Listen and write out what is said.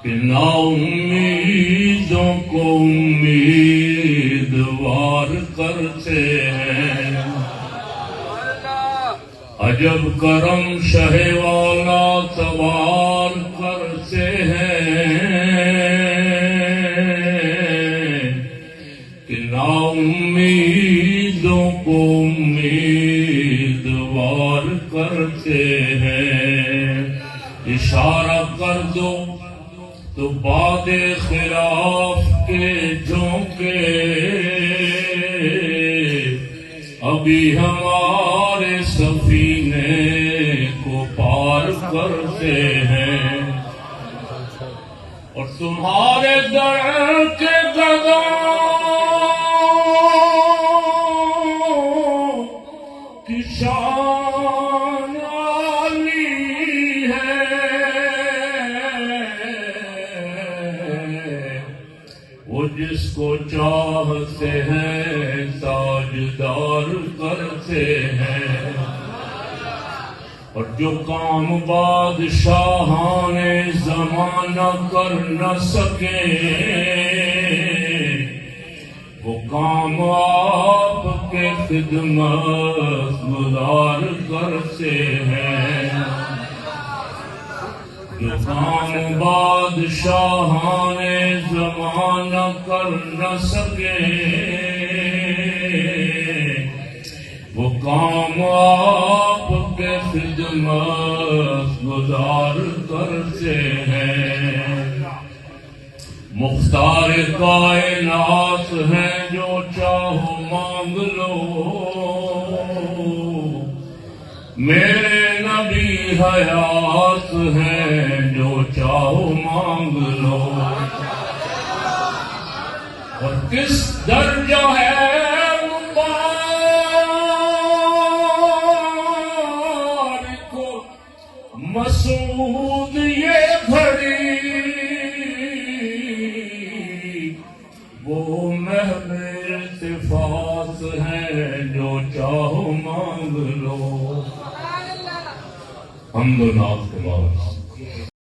کہ نا امیدوں کو امیدوار کرتے ہیں. عجب کرم شہ والا سوال کرتے ہیں کہ نا امیدوں کو امیدوار کرتے ہیں. اشارہ کر دو تو باد خلاف کے جھونکے ابھی ہمارے سفینے کو پار کرتے ہیں. اور تمہارے در کے گداؤں کی شان عالی ہے. وہ جس کو چاہتے ہیں تاجدار کرتے ہیں. اور جو کام بادشاہان زمانہ کر نہ سکے وہ کام آپ کے خدمت گزار کرتے ہیں. جو کام بادشاہان زمانہ کر نہ سکے وہ کام آپ کے خدمت گزار کرتے ہیں. مختار کائنات ہیں جو چاہو مانگ لو. میرے نبی حیات ہیں جو چاہو مانگ لو. اور کس درجہ ہے مسعود یہ گھڑی وہ محب التفات ہے جو چاہو مانگ لو. حمد و نعت کے بعد